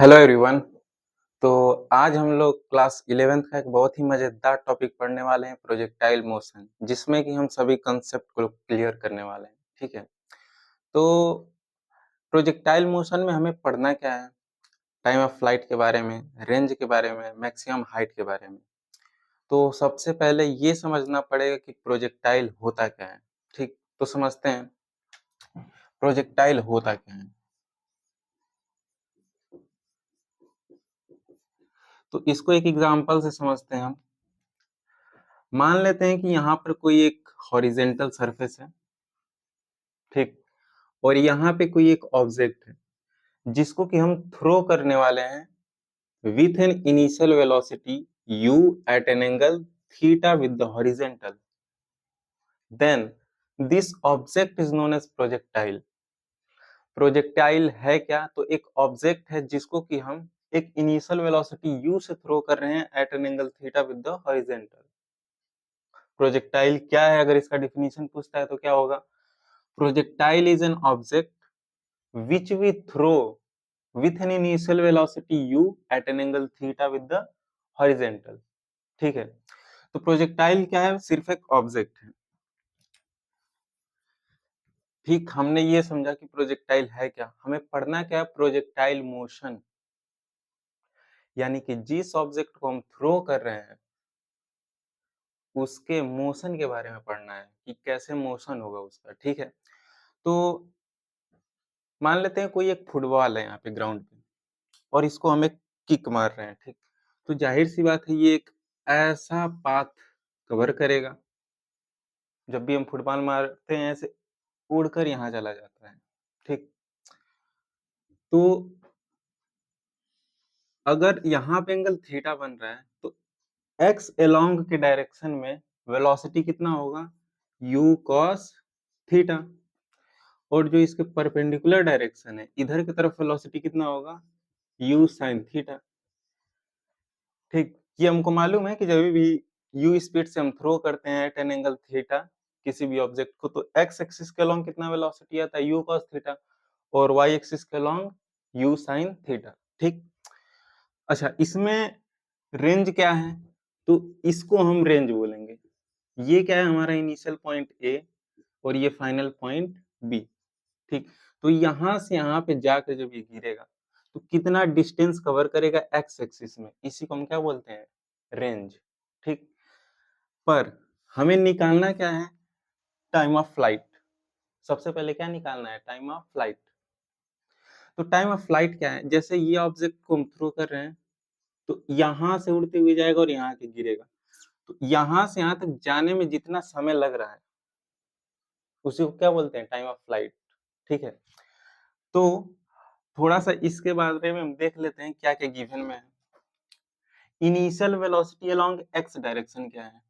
Hello everyone. तो आज हम लोग क्लास 11th का एक बहुत ही मज़ेदार टॉपिक पढ़ने वाले हैं, प्रोजेक्टाइल मोशन, जिसमें कि हम सभी कंसेप्ट को क्लियर करने वाले हैं। ठीक है। तो प्रोजेक्टाइल मोशन में हमें पढ़ना क्या है? टाइम ऑफ फ्लाइट के बारे में, रेंज के बारे में, मैक्सिमम हाइट के बारे में। तो सबसे पहले ये समझना पड़ेगा कि प्रोजेक्टाइल होता क्या है। ठीक, तो समझते हैं प्रोजेक्टाइल होता क्या है। तो इसको एक एग्जांपल से समझते हैं हम। मान लेते हैं कि यहाँ पर कोई एक हॉरिजेंटल सरफेस है, ठीक, और यहाँ पे कोई एक ऑब्जेक्ट है जिसको कि हम थ्रो करने वाले हैं with an initial velocity u at an angle theta with the horizontal. Then this object is known as projectile. Projectile है क्या? तो एक ऑब्जेक्ट है जिसको कि हम एक इनिशियल वेलोसिटी u से थ्रो कर रहे हैं at an angle theta with the horizontal. Projectile क्या है? अगर इसका डिफिनीशन पूछता है तो क्या होगा? Projectile is an object which we throw with an initial velocity u at an angle theta with the horizontal. ठीक है। तो प्रोजेक्टाइल क्या है? सिर्फ एक ऑब्जेक्ट है। ठीक, हमने ये समझा कि प्रोजेक्टाइल है क्या। हमें पढ़ना क्या है? प्रोजेक्टाइल मोशन, यानी कि जिस ऑब्जेक्ट को हम थ्रो कर रहे हैं उसके मोशन के बारे में पढ़ना है कि कैसे मोशन होगा उसका। ठीक है। तो मान लेते हैं कोई एक फुटबॉल है यहाँ पे ग्राउंड पे और इसको हम एक किक मार रहे हैं। ठीक, तो जाहिर सी बात है ये एक ऐसा पाथ कवर करेगा, जब भी हम फुटबॉल मारते हैं ऐसे उड़कर यहाँ चला जाता है। ठीक, तो अगर यहाँ पे एंगल थीटा बन रहा है तो एक्स अलोंग के डायरेक्शन में वेलोसिटी कितना होगा? u cos theta. और जो इसके परपेंडिकुलर डायरेक्शन है इधर की तरफ वेलोसिटी कितना होगा? u sin theta. ठीक, ये हमको मालूम है कि जब भी u स्पीड से हम थ्रो करते हैं एट एन एंगल थीटा किसी भी ऑब्जेक्ट को, तो x एक्सिस के अलोंग कितना वेलोसिटी आता है? u cos थीटा, और y एक्सिस के अलोंग u sin थीटा। ठीक, अच्छा, इसमें रेंज क्या है? तो इसको हम रेंज बोलेंगे। ये क्या है? हमारा इनिशियल पॉइंट A और ये फाइनल पॉइंट B। ठीक, तो यहाँ से यहाँ पे जाकर जब ये गिरेगा तो कितना डिस्टेंस कवर करेगा एक्स एक्सिस में, इसी को हम क्या बोलते हैं? रेंज। ठीक, पर हमें निकालना क्या है? Time of flight. सबसे पहले क्या निकालना है? Time of flight. तो टाइम ऑफ फ्लाइट क्या है? जैसे ये ऑब्जेक्ट को हम थ्रो कर रहे हैं तो यहाँ से उड़ते हुए जाएगा और यहाँ आके गिरेगा, तो यहाँ से यहाँ तक जाने में जितना समय लग रहा है उसी को क्या बोलते हैं? Time of flight. ठीक है। तो थोड़ा सा इसके बारे में हम देख लेते हैं क्या क्या गिवन में है। Initial velocity along x direction क्या है?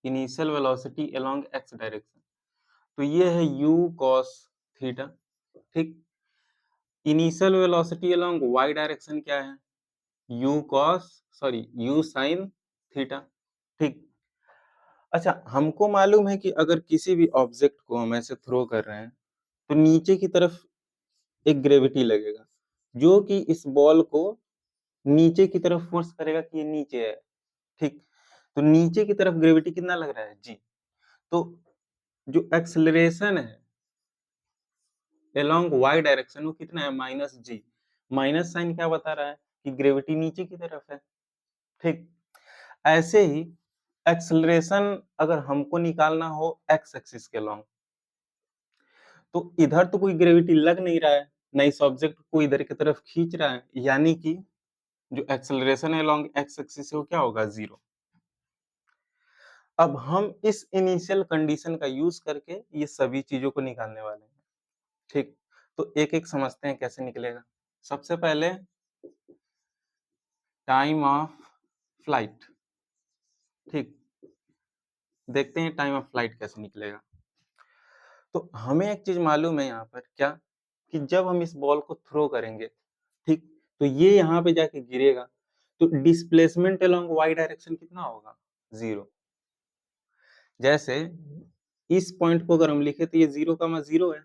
Initial velocity along x direction, तो ये है u cos थीटा। ठीक, initial velocity along y direction क्या है? u sin theta. ठीक, अच्छा, हमको मालूम है कि अगर किसी भी ऑब्जेक्ट को हम ऐसे थ्रो कर रहे हैं तो नीचे की तरफ एक ग्रेविटी लगेगा जो कि इस बॉल को नीचे की तरफ फोर्स करेगा कि ये नीचे है। ठीक, तो नीचे की तरफ ग्रेविटी कितना लग रहा है? जी। तो जो एक्सेलरेशन है अलोंग y डायरेक्शन वो कितना है? माइनस जी। माइनस साइन क्या बता रहा है? कि ग्रेविटी नीचे की तरफ है। ठीक, ऐसे ही एक्सेलरेशन अगर हमको निकालना हो एक्स एक्सिस के अलोंग, तो इधर तो कोई ग्रेविटी लग नहीं रहा है, ना इस ऑब्जेक्ट को इधर की तरफ खींच रहा है, यानी कि जो एक्सेलरेशन है अलोंग एक्स एक्सिस से वो क्या होगा? जीरो। अब हम इस इनिशियल कंडीशन का यूज करके ये सभी चीजों को निकालने वाले हैं। ठीक, तो एक एक समझते हैं कैसे निकलेगा। सबसे पहले टाइम ऑफ फ्लाइट। ठीक, देखते हैं टाइम ऑफ फ्लाइट कैसे निकलेगा। तो हमें एक चीज मालूम है यहाँ पर क्या, कि जब हम इस बॉल को थ्रो करेंगे, ठीक, तो ये यहाँ पे जाके गिरेगा तो डिस्प्लेसमेंट अलोंग वाई डायरेक्शन कितना होगा? जीरो। जैसे इस पॉइंट को अगर हम लिखे तो ये 0, 0 है,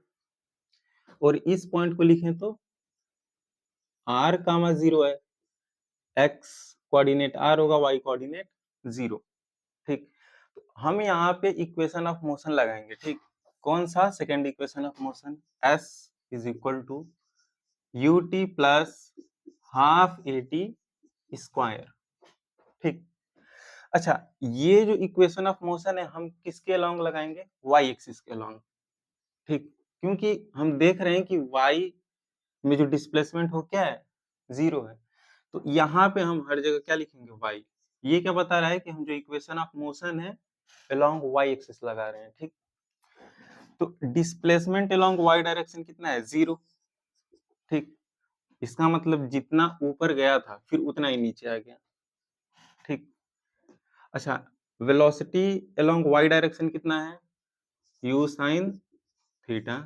और इस पॉइंट को लिखें तो r कामा 0 है, x कोऑर्डिनेट r होगा, y कोऑर्डिनेट 0। ठीक, तो हम यहाँ पे इक्वेशन ऑफ मोशन लगाएंगे। ठीक, कौन सा? Second equation of motion, s is equal to ut plus half at square. ठीक, अच्छा, ये जो इक्वेशन ऑफ मोशन है हम किसके अलोंग लगाएंगे? y एक्सिस के अलोंग। ठीक, क्योंकि हम देख रहे हैं कि y में जो डिस्प्लेसमेंट हो क्या है? 0 है। तो यहाँ पे हम हर जगह क्या लिखेंगे? y। ये क्या बता रहा है कि हम जो इक्वेशन ऑफ मोशन है अलोंग y एक्सिस लगा रहे हैं। ठीक, तो डिस्प्लेसमेंट अलोंग y डायरेक्शन कितना है? 0। ठीक, इसका मतलब जितना ऊपर गया था फिर उतना ही नीचे आ गया। ठीक, अच्छा, वेलोसिटी अलोंग y डायरेक्शन कितना है? u sin theta.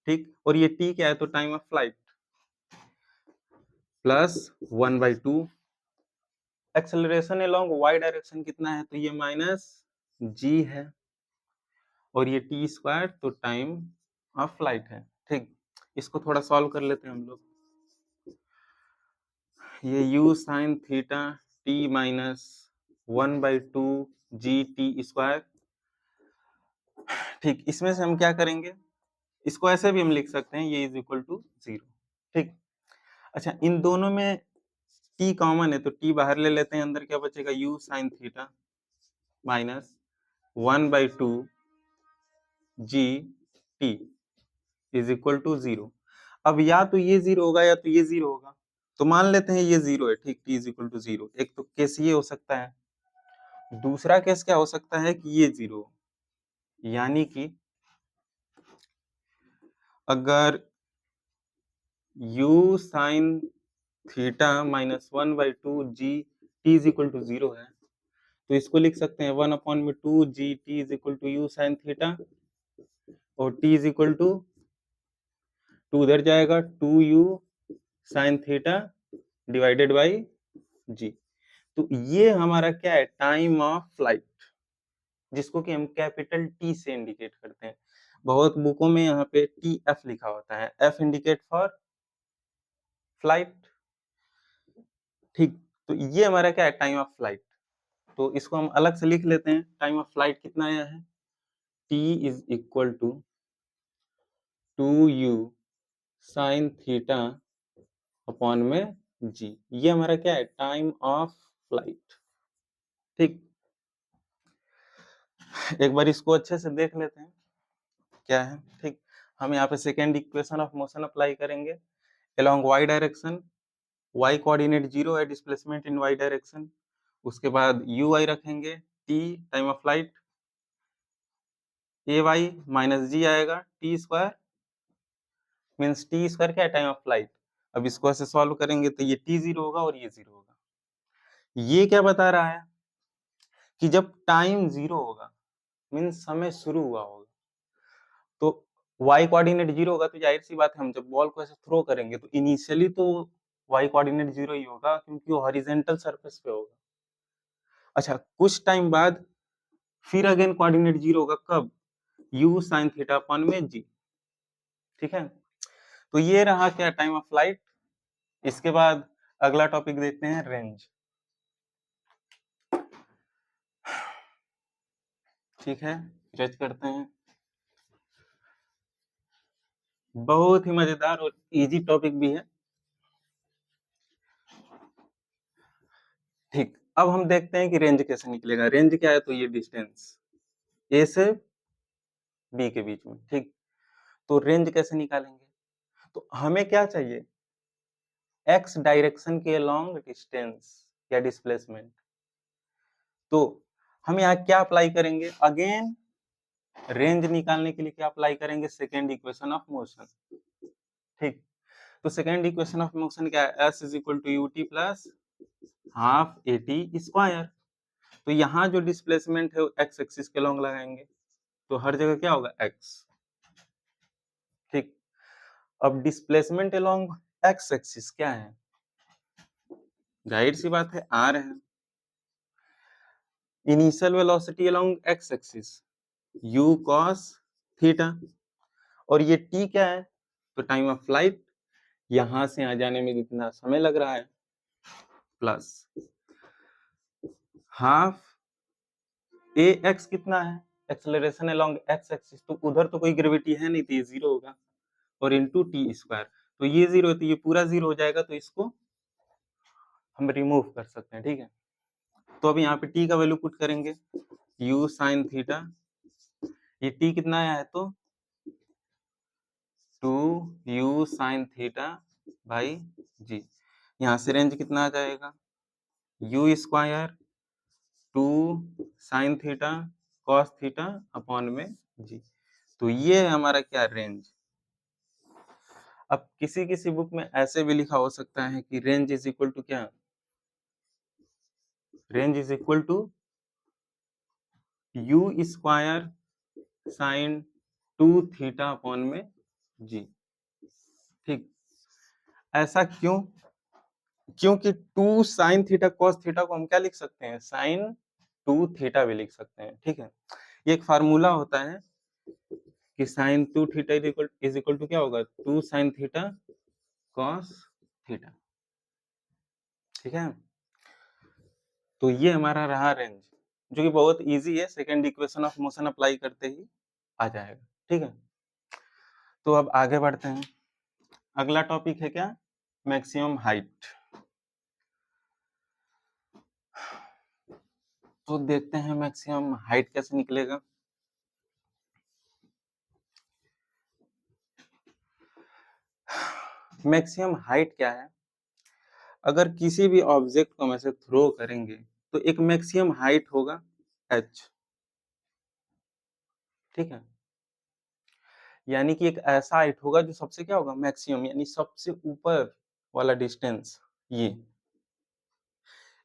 ठीक, और ये t क्या है? तो time of flight plus 1/2। Acceleration along y direction कितना है? तो ये माइनस g है, और ये टी स्क्वायर तो टाइम ऑफ फ्लाइट है। ठीक, इसको थोड़ा सॉल्व कर लेते हैं हम लोग। ये u sine theta t minus 1/2 G T square. ठीक, इसमें से हम क्या करेंगे? इसको ऐसे भी हम लिख सकते हैं, ये इज इक्वल टू 0। ठीक, अच्छा, इन दोनों में t कॉमन है तो t बाहर ले लेते हैं, अंदर क्या बचेगा? u sine theta minus 1/2 G T is equal to 0। अब या तो ये 0 होगा या तो ये 0 होगा, तो मान लेते हैं ये 0 है। ठीक, t इज इक्वल टू 0। एक तो केस ये हो सकता है, दूसरा केस क्या हो सकता है कि ये 0 हो, यानी कि अगर u sine theta minus 1/2 G T is equal to 0 है, तो इसको लिख सकते हैं 1/2 G T is equal to U sine theta, और t इज इक्वल टू 2 उधर जाएगा, 2u sine theta divided by G. तो ये हमारा क्या है? टाइम ऑफ फ्लाइट, जिसको कि हम कैपिटल टी से इंडिकेट करते हैं। बहुत बुकों में यहाँ पे टी एफ लिखा होता है, एफ इंडिकेट फॉर फ्लाइट। ठीक, तो ये हमारा क्या है? Time of flight. तो इसको हम अलग से लिख लेते हैं। टाइम ऑफ फ्लाइट कितना आया है? t is equal to 2u sine theta upon में g। ये हमारा क्या है? Time of flight. ठीक, एक बार इसको अच्छे से देख लेते हैं क्या है। ठीक, हम यहाँ पे second equation of motion apply करेंगे along y direction. y coordinate 0 है, डिस्प्लेसमेंट इन y डायरेक्शन। उसके बाद u रखेंगे, t time of flight, ay minus g आएगा, t square means t square क्या है? Time of flight. अब इसको ऐसे सॉल्व करेंगे तो ये t 0 होगा और ये 0 होगा। ये क्या बता रहा है कि जब टाइम 0 होगा मींस समय शुरू हुआ होगा, तो y कोऑर्डिनेट 0 होगा, तो जाहिर सी बात है हम जब बॉल को ऐसे थ्रो करेंगे तो इनिशियली तो y कोऑर्डिनेट 0 ही होगा, क्योंकि वो हॉरिजॉन्टल सरफेस पे होगा। अच्छा, कुछ टाइम बाद फिर अगेन कोऑर्डिनेट 0 होगा, कब? u sin थीटा अपॉन में g। ठीक है, तो ये रहा क्या? Time of flight. इसके बाद अगला टॉपिक देखते हैं, रेंज। ठीक है, जज करते हैं। बहुत ही मजेदार और इजी टॉपिक भी है। ठीक, अब हम देखते हैं कि रेंज कैसे निकलेगा। रेंज क्या है? तो ये डिस्टेंस ए से बी के बीच में। ठीक, तो रेंज कैसे निकालेंगे? तो हमें क्या चाहिए? एक्स डायरेक्शन के अलोंग डिस्टेंस या डिस्प्लेसमेंट। तो हम यहाँ क्या अप्लाई करेंगे? अगेन रेंज निकालने के लिए क्या अप्लाई करेंगे? Second equation of motion. ठीक, तो सेकेंड इक्वेशन ऑफ मोशन क्या है? s is equal to U T plus half A T square. तो यहाँ जो डिस्प्लेसमेंट है वो एक्स एक्सिस के लॉन्ग लगाएंगे, तो हर जगह क्या होगा? एक्स। ठीक, अब डिस्प्लेसमेंट अलोंग एक्स एक्सिस क्या है? जाहिर सी बात है आर है। Initial velocity along x axis u cos theta, और ये t क्या है? तो टाइम ऑफ फ्लाइट, यहां से आ जाने में जितना समय लग रहा है प्लस हाफ ए एक्स कितना है, एक्सेलरेशन अलोंग एक्स एक्सिस, तो उधर तो कोई ग्रेविटी है नहीं तो ये जीरो होगा, और इंटू टी स्क्वायर, तो ये जीरो है तो ये पूरा जीरो हो जाएगा, तो इसको हम रिमूव कर सकते हैं। ठीक है, तो अब यहाँ पे टी का वैल्यू पुट करेंगे, यू साइन थीटा, ये टी कितना आया है तो 2u साइन थीटा बाई जी, यहाँ से रेंज कितना आ जाएगा, you square 2 sine theta cos theta upon में जी, तो ये है हमारा क्या रेंज। अब किसी किसी बुक में ऐसे भी लिखा हो सकता है कि रेंज इज इक्वल टू क्या, range is equal to U square sine 2 theta upon में जी। ठीक, ऐसा क्यों, क्योंकि 2 साइन थीटा कॉस थीटा को हम क्या लिख सकते हैं, साइन 2 थीटा भी लिख सकते हैं। ठीक है, ये एक फार्मूला होता है कि sine 2 theta is equal to क्या होगा, 2 साइन थीटा कॉस थीटा। ठीक है, तो ये हमारा रहा रेंज, जो कि बहुत इजी है, second equation of motion apply करते ही आ जाएगा। ठीक है, तो अब आगे बढ़ते हैं, अगला टॉपिक है क्या, मैक्सिमम हाइट। तो देखते हैं मैक्सिमम हाइट कैसे निकलेगा। मैक्सिमम हाइट क्या है, अगर किसी भी ऑब्जेक्ट को हम ऐसे थ्रो करेंगे तो एक मैक्सिमम हाइट होगा h। ठीक है, यानी कि एक ऐसा हाइट होगा जो सबसे क्या होगा, मैक्सिमम, यानी सबसे ऊपर वाला डिस्टेंस ये,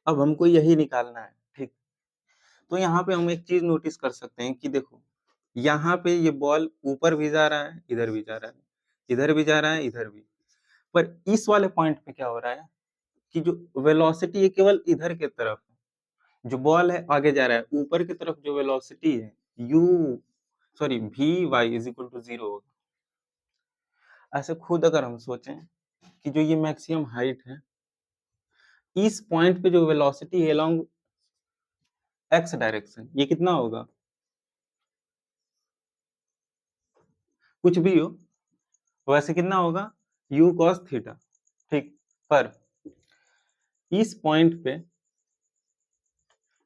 अब हमको यही निकालना है। ठीक, तो यहाँ पे हम एक चीज नोटिस कर सकते हैं कि देखो यहाँ पे ये बॉल ऊपर भी जा रहा है, इधर भी जा रहा है, इधर भी जा रहा है, इधर भी, पर इस वाले पॉइंट पे क्या हो रहा है कि जो वेलोसिटी है केवल इधर के तरफ, जो बॉल है आगे जा रहा है, ऊपर की तरफ जो वेलोसिटी है V Y is equal to 0 होगा। ऐसे खुद अगर हम सोचें कि जो ये मैक्सिमम हाइट है, इस पॉइंट पे जो वेलोसिटी है अलोंग एक्स डायरेक्शन, ये कितना होगा, कुछ भी हो वैसे कितना होगा, u cos थीटा। ठीक, पर इस पॉइंट पे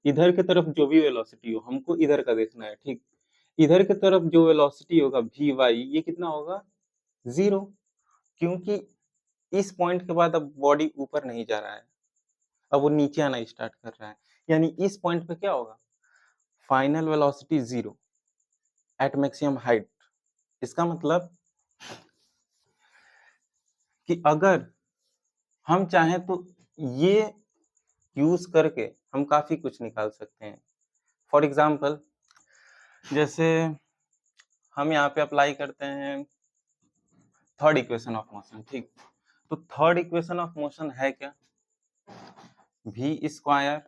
इधर की तरफ जो भी वेलोसिटी हो, हमको इधर का देखना है। ठीक, इधर की तरफ जो वेलोसिटी होगा वी वाई, ये कितना होगा, 0, क्योंकि इस पॉइंट के बाद अब बॉडी ऊपर नहीं जा रहा है, अब वो नीचे आना स्टार्ट कर रहा है, यानी इस पॉइंट पे क्या होगा, final velocity 0 at maximum height. इसका मतलब कि अगर हम चाहें तो ये यूज करके हम काफी कुछ निकाल सकते हैं। फॉर एग्जाम्पल, जैसे हम यहाँ पे अप्लाई करते हैं थर्ड इक्वेशन ऑफ मोशन। ठीक, तो थर्ड इक्वेशन ऑफ मोशन है क्या, V square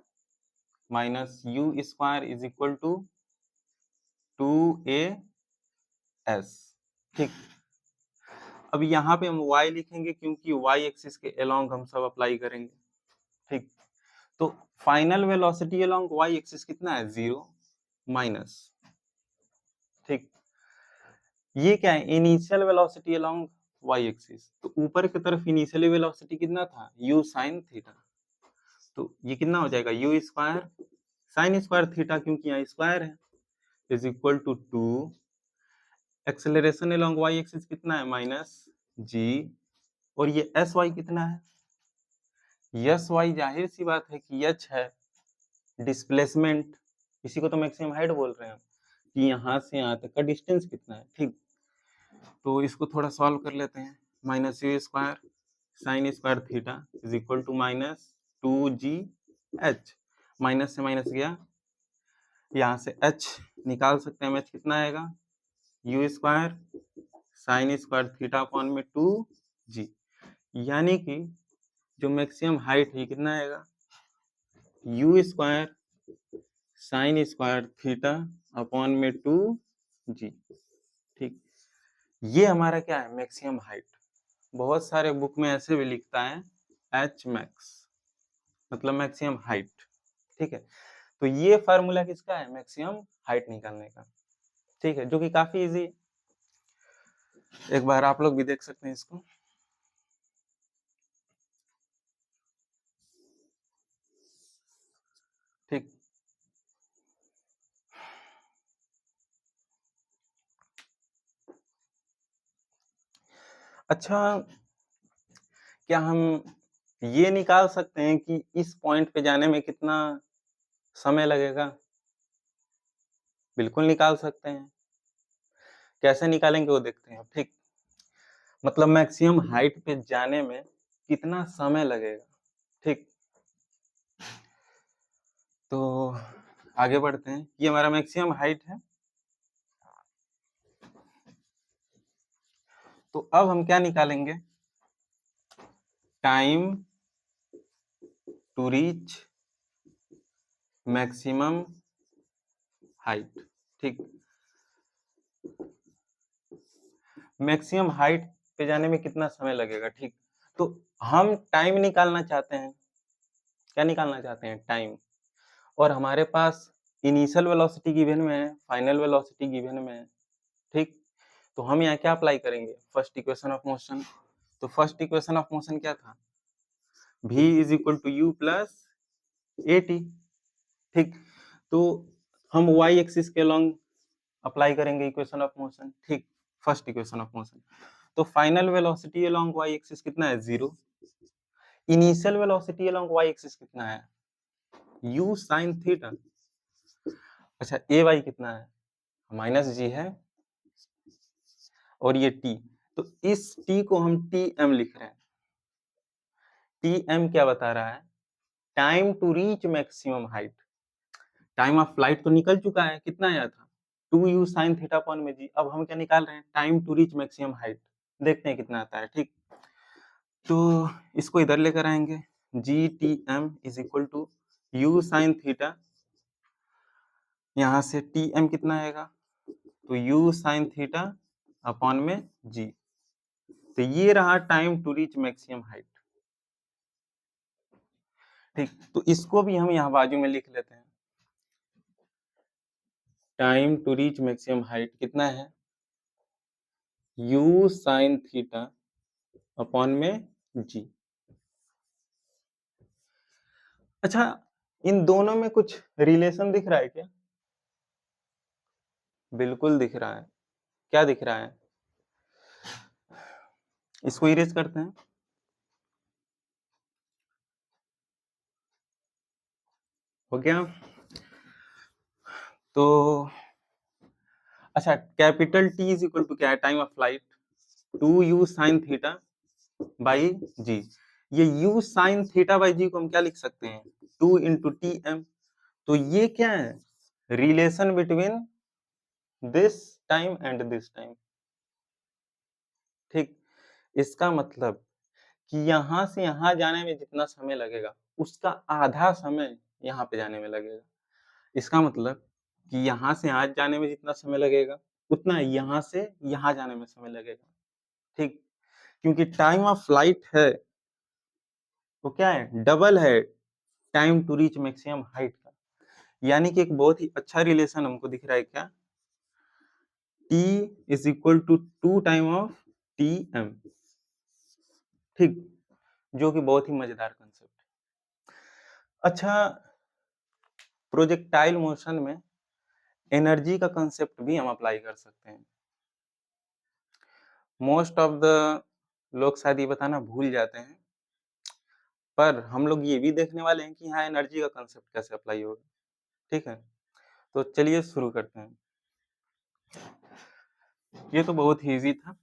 minus U square is equal to 2as। ठीक, अब यहाँ पे हम y लिखेंगे क्योंकि y एक्सिस के अलोंग हम सब अप्लाई करेंगे। ठीक, तो final velocity along y axis कितना है, 0 माइनस, ठीक, ये क्या है, initial velocity along y axis, तो ऊपर की तरफ इनिशियल वेलोसिटी कितना था, u sin थीटा, तो ये कितना हो जाएगा, u square sin square theta, क्योंकि यहाँ स्क्वायर है, is equal to 2, acceleration along y axis कितना है, माइनस g, और ये एस वाई कितना है, एस वाई जाहिर सी बात है कि h है डिस्प्लेसमेंट, इसी को तो मैक्सिमम हाइट बोल रहे हैं कि यहाँ से यहाँ तक का डिस्टेंस कितना है। ठीक, तो इसको थोड़ा सॉल्व कर लेते हैं, minus U square sine square theta is equal to minus 2gh, minus से माइनस गया, यहाँ से h निकाल सकते हैं, h कितना आएगा, you square sine square theta upon में 2g, यानी कि जो मैक्सिमम हाइट है कितना आएगा, you square sine square theta upon में 2g। ठीक, ये हमारा क्या है, मैक्सिमम हाइट। बहुत सारे बुक में ऐसे भी लिखता है एच मैक्स, मतलब मैक्सिमम हाइट। ठीक है, तो ये फार्मूला किसका है? मैक्सिमम हाइट निकालने का। ठीक है, जो कि काफी इजी है, एक बार आप लोग भी देख सकते हैं इसको। ठीक, अच्छा, क्या हम ये निकाल सकते हैं कि इस पॉइंट पे जाने में कितना समय लगेगा? बिल्कुल निकाल सकते हैं। कैसे निकालेंगे वो देखते हैं। ठीक, मतलब मैक्सिमम हाइट पे जाने में कितना समय लगेगा। ठीक, तो आगे बढ़ते हैं। ये हमारा मैक्सिमम हाइट है। तो अब हम क्या निकालेंगे? Time to reach maximum height. ठीक, मैक्सिमम हाइट पे जाने में कितना समय लगेगा। ठीक, तो हम टाइम निकालना चाहते हैं। क्या निकालना चाहते हैं? टाइम। और हमारे पास इनिशियल वेलोसिटी गिवन में है, फाइनल वेलोसिटी गिवन में है। ठीक, तो हम यहाँ क्या अप्लाई करेंगे? First equation of motion. तो फर्स्ट इक्वेशन ऑफ मोशन क्या था? v is equal to U plus A T. ठीक, तो हम y एक्सिस के लॉन्ग अप्लाई करेंगे इक्वेशन ऑफ मोशन। ठीक, फर्स्ट इक्वेशन ऑफ मोशन। तो final velocity along y axis कितना है? 0। Initial velocity along y axis कितना है? u sin theta. अच्छा, ए वाई कितना है? माइनस जी है, और ये t। तो इस t को हम टी एम लिख रहे हैं। टी एम क्या बता रहा है? Time to reach maximum height. Time of flight तो निकल चुका है, कितना आया था? 2u sin थीटा अपॉन में जी। अब हम क्या निकाल रहे हैं? Time to reach maximum height. देखते हैं कितना आता है। ठीक, तो इसको इधर लेकर आएंगे। G T M is equal to U sine theta, यहाँ से टी एम कितना आएगा? तो यू साइन थीटा अपॉन में जी। तो ये रहा time to reach maximum height. ठीक, तो इसको भी हम यहाँ बाजू में लिख लेते हैं। Time to reach maximum height कितना है? यू साइन थीटा अपॉन में जी। अच्छा, इन दोनों में कुछ रिलेशन दिख रहा है क्या? बिल्कुल दिख रहा है। क्या दिख रहा है? इसको इरेज करते हैं। हो गया? तो अच्छा, capital T is equal to क्या है? Time of flight, 2u sine theta by G. ये u sine theta by G को हम क्या लिख सकते हैं? 2 इंटू टी एम। तो ये क्या है? Relation between this time and this time. ठीक, इसका मतलब कि यहां से यहां जाने में जितना समय लगेगा उसका आधा समय यहाँ पे जाने में लगेगा। इसका मतलब कि यहाँ से यहाँ जाने में जितना समय लगेगा उतना यहाँ से यहाँ जाने में समय लगेगा। ठीक, क्योंकि टाइम ऑफ फ्लाइट है वो क्या है? डबल है time to reach maximum height का। यानी कि एक बहुत ही अच्छा रिलेशन हमको दिख रहा है। क्या? t is equal to 2 time of T M. ठीक, जो कि बहुत ही मजेदार कंसेप्ट है। अच्छा, प्रोजेक्टाइल मोशन में एनर्जी का कंसेप्ट भी हम अप्लाई कर सकते हैं। मोस्ट ऑफ द लोग शायद ये बताना भूल जाते हैं, पर हम लोग ये भी देखने वाले हैं कि यहाँ एनर्जी का कंसेप्ट कैसे अप्लाई होगा। ठीक है, तो चलिए शुरू करते हैं। ये तो बहुत ही इजी था।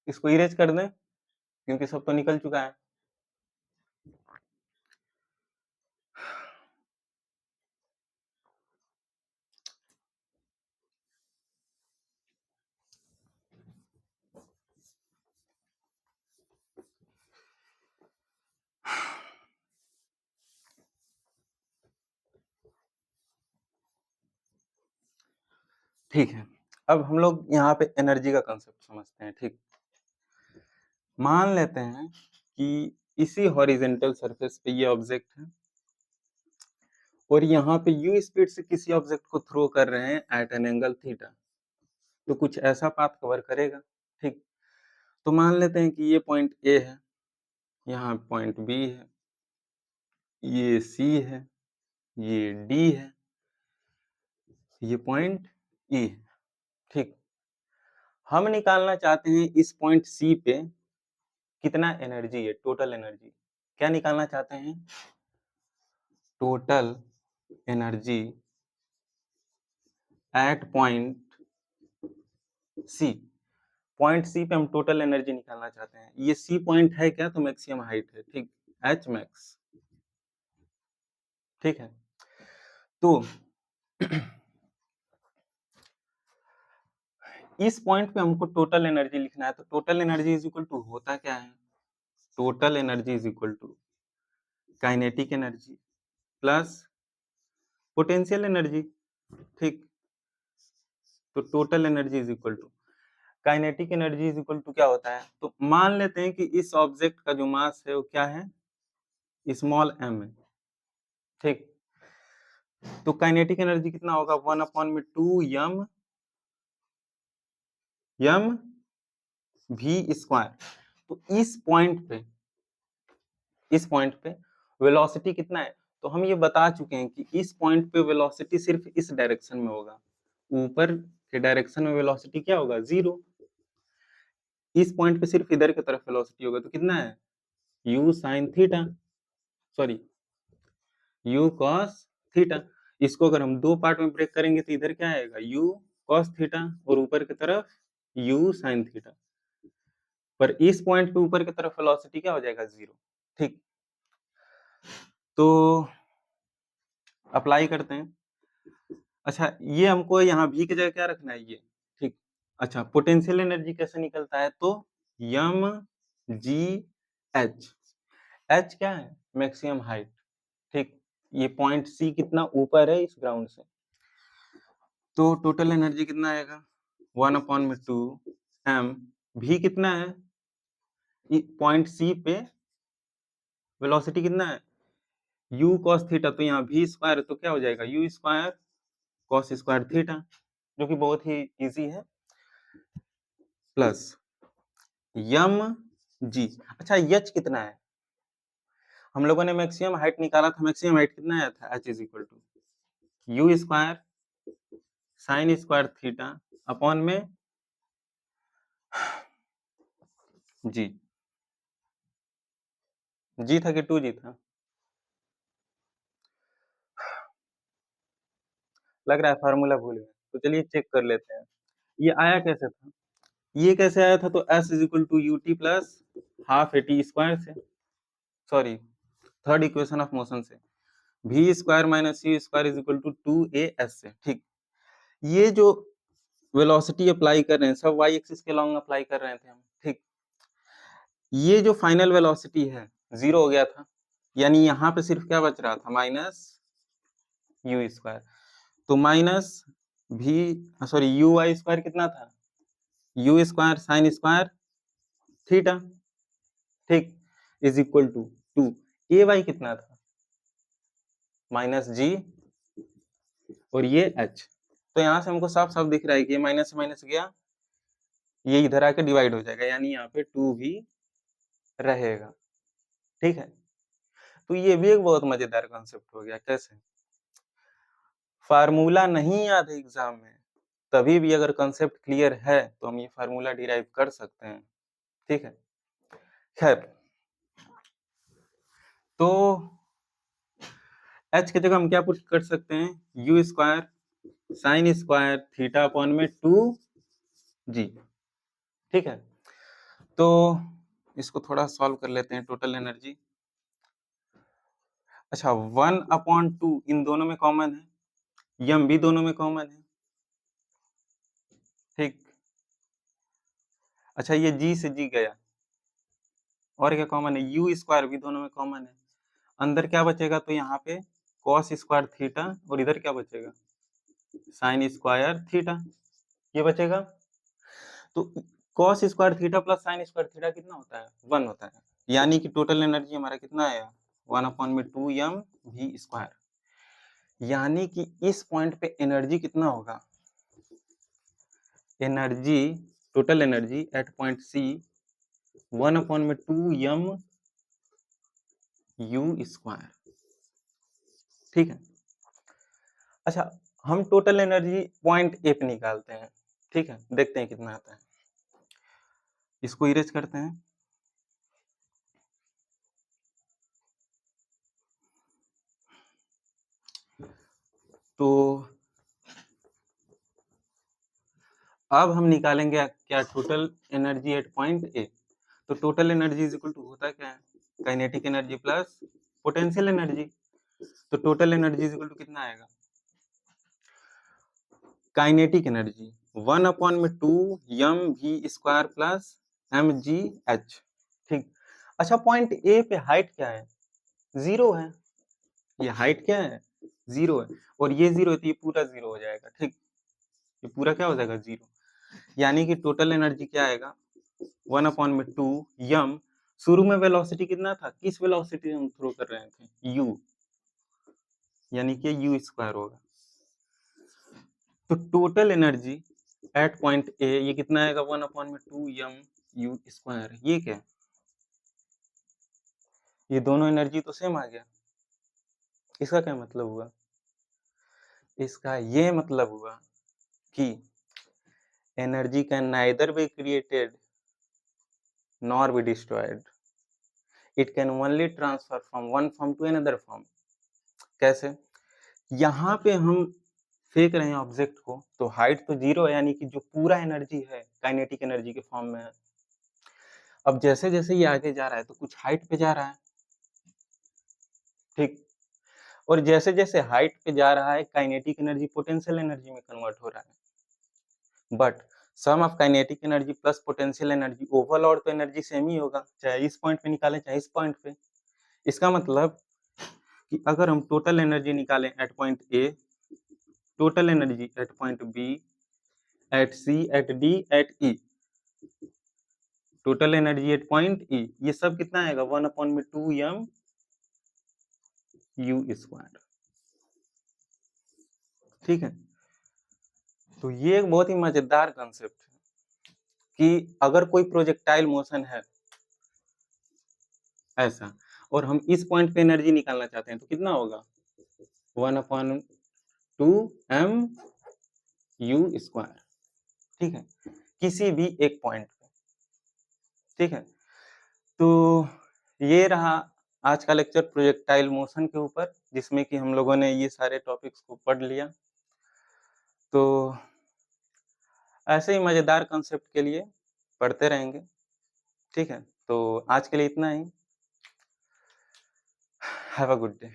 इसको इरेज कर दें क्योंकि सब तो निकल चुका है। ठीक है, अब हम लोग यहाँ पे एनर्जी का कंसेप्ट समझते हैं। ठीक, मान लेते हैं कि इसी हॉरिजेंटल सरफेस पे ये ऑब्जेक्ट है और यहाँ पे u स्पीड से किसी ऑब्जेक्ट को थ्रो कर रहे हैं एट एन एंगल थीटा, तो कुछ ऐसा पाथ कवर करेगा। ठीक, तो मान लेते हैं कि ये पॉइंट ए है, यहाँ पॉइंट बी है, ये सी है, ये डी है, ये पॉइंट ई है। ठीक, हम निकालना चाहते हैं इस पॉइंट सी पे कितना एनर्जी है, टोटल एनर्जी। क्या निकालना चाहते हैं? Total energy at point C. Point C पे हम टोटल एनर्जी निकालना चाहते हैं। ये सी पॉइंट है क्या? तो मैक्सिमम हाइट है। ठीक, एच मैक्स। ठीक है, तो इस पॉइंट पे हमको टोटल एनर्जी लिखना है, तो total energy is equal to होता क्या है? Total energy is equal to kinetic energy plus potential energy. ठीक, तो total energy is equal to kinetic energy is equal to क्या होता है? तो मान लेते हैं कि इस ऑब्जेक्ट का जो मास है वो क्या है? स्मॉल एम है। ठीक, तो काइनेटिक एनर्जी कितना होगा? 1/2 m v स्क्वायर। तो इस पॉइंट पे वेलोसिटी कितना है? तो हम ये बता चुके हैं कि इस पॉइंट पे वेलोसिटी सिर्फ इस डायरेक्शन में होगा, ऊपर के डायरेक्शन में वेलोसिटी क्या होगा? 0। इस पॉइंट पे सिर्फ इधर की तरफ वेलोसिटी होगा, तो कितना है? u sin theta, sorry u cos theta. इसको अगर हम दो पार्ट में ब्रेक करेंगे तो इधर क्या आएगा? u cos थीटा और ऊपर की तरफ u sin थीटा। पर इस पॉइंट पे ऊपर की तरफ वेलोसिटी क्या हो जाएगा? 0। ठीक, तो अप्लाई करते हैं। अच्छा, ये हमको यहाँ v की जगह क्या रखना है? ये। ठीक, अच्छा, पोटेंशियल एनर्जी कैसे निकलता है? तो m g h। h क्या है? Maximum height. ठीक, ये पॉइंट सी कितना ऊपर है इस ग्राउंड से, तो टोटल एनर्जी कितना आएगा? 1/2 m। v कितना है? पॉइंट सी पे वेलोसिटी कितना है? u cos थीटा, तो यहाँ v स्क्वायर तो क्या हो जाएगा? u square cos square theta, जो कि बहुत ही इजी है, प्लस m g। अच्छा, h कितना है? हम लोगों ने मैक्सिमम हाइट निकाला था, मैक्सिमम हाइट कितना आया था? h is equal to u square sine square theta upon में g। g था कि 2g था? लग रहा है फार्मूला भूल गए, तो चलिए चेक कर लेते हैं। ये आया कैसे था? ये कैसे आया था? तो s is equal to U T plus half A T square से, sorry third equation of motion से, v square minus U square is equal to 2as से। ठीक, ये जो वेलोसिटी अप्लाई कर रहे हैं सब y एक्सिस के लॉन्ग अप्लाई कर रहे थे हम। ठीक, ये जो फाइनल वेलोसिटी है 0 हो गया था, यानी यहाँ पे सिर्फ क्या बच रहा था? Minus U square. तो minus v, sorry U Y square कितना था? U square sine square theta. ठीक, is equal to 2 A Y कितना था? माइनस जी और ये h। तो यहाँ से हमको साफ साफ दिख रहा है कि ये माइनस से माइनस गया, ये इधर आके डिवाइड हो जाएगा, यानी यहाँ पे 2 भी रहेगा। ठीक है, तो ये भी एक बहुत मजेदार कॉन्सेप्ट हो गया। कैसे? फार्मूला नहीं याद है एग्जाम में, तभी भी अगर कॉन्सेप्ट क्लियर है तो हम ये फार्मूला डिराइव कर सकते हैं। ठीक है, खैर, तो h की जगह हम क्या पुट कर सकते हैं? u square sine square theta upon में 2g। ठीक है, तो इसको थोड़ा सॉल्व कर लेते हैं। टोटल एनर्जी, अच्छा 1/2 इन दोनों में कॉमन है, m भी दोनों में कॉमन है। ठीक, अच्छा ये g से g गया, और क्या कॉमन है? u स्क्वायर भी दोनों में कॉमन है। अंदर क्या बचेगा? तो यहाँ पे cos स्क्वायर थीटा और इधर क्या बचेगा? Sign square theta. ये बचेगा। तो cos square theta plus sign square theta कितना होता है? 1 होता है। यानी कि टोटल एनर्जी हमारा कितना आया? 1/2m v²। यानी कि इस पॉइंट पे एनर्जी कितना होगा? Energy, total energy at point C 1/2m u²। ठीक है। अच्छा, हम टोटल एनर्जी पॉइंट ए पे निकालते हैं। ठीक है, देखते हैं कितना आता है। इसको इरेज करते हैं। तो अब हम निकालेंगे क्या? Total energy at point A. तो total energy is equal to होता क्या है? Kinetic energy plus potential energy. तो total energy is equal to कितना आएगा? Kinetic energy 1/2m v² plus mgh। ठीक। अच्छा, पॉइंट ए पे हाइट क्या है? 0 है। ये हाइट क्या है? 0 है। और ये 0 है तो ये पूरा 0 हो जाएगा। ठीक, ये पूरा क्या हो जाएगा? 0। यानी कि टोटल एनर्जी क्या आएगा? 1/2m। शुरू में वेलोसिटी कितना था? किस वेलोसिटी हम थ्रो कर रहे थे? u, यानी कि u² होगा। तो टोटल एनर्जी एट पॉइंट ए ये कितना आएगा? 1/2m u²। ये क्या? ये दोनों एनर्जी तो सेम आ गया। इसका क्या मतलब हुआ? इसका ये मतलब हुआ कि energy can neither be created nor be destroyed. It can only transfer from one form to another form. कैसे? यहाँ पे हम फेंक रहे हैं ऑब्जेक्ट को, तो हाइट तो 0 है, यानी कि जो पूरा एनर्जी है काइनेटिक एनर्जी के फॉर्म में है। अब जैसे जैसे ये आगे जा रहा है तो कुछ हाइट पे जा रहा है। ठीक। और जैसे जैसे हाइट पे जा रहा है काइनेटिक एनर्जी पोटेंशियल एनर्जी में कन्वर्ट हो रहा है। But sum of kinetic energy plus potential energy, overall तो एनर्जी सेम ही होगा, चाहे इस पॉइंट पे निकालें चाहे इस पॉइंट पे। इसका मतलब कि अगर हम टोटल एनर्जी निकालें at point A, total energy at point B, at C, at D, at E, total energy at point E, ये सब कितना आएगा? 1/2m u²। ठीक है। तो ये एक बहुत ही मजेदार कंसेप्ट है कि अगर कोई प्रोजेक्टाइल मोशन है ऐसा, और हम इस पॉइंट पे एनर्जी निकालना चाहते हैं, तो कितना होगा? 1/2m u²। ठीक है, किसी भी एक पॉइंट पे। ठीक है। तो ये रहा आज का लेक्चर प्रोजेक्टाइल मोशन के ऊपर, जिसमें कि हम लोगों ने ये सारे टॉपिक्स को पढ़ लिया। तो ऐसे ही मजेदार कंसेप्ट के लिए पढ़ते रहेंगे। ठीक है, तो आज के लिए इतना ही। Have a good day.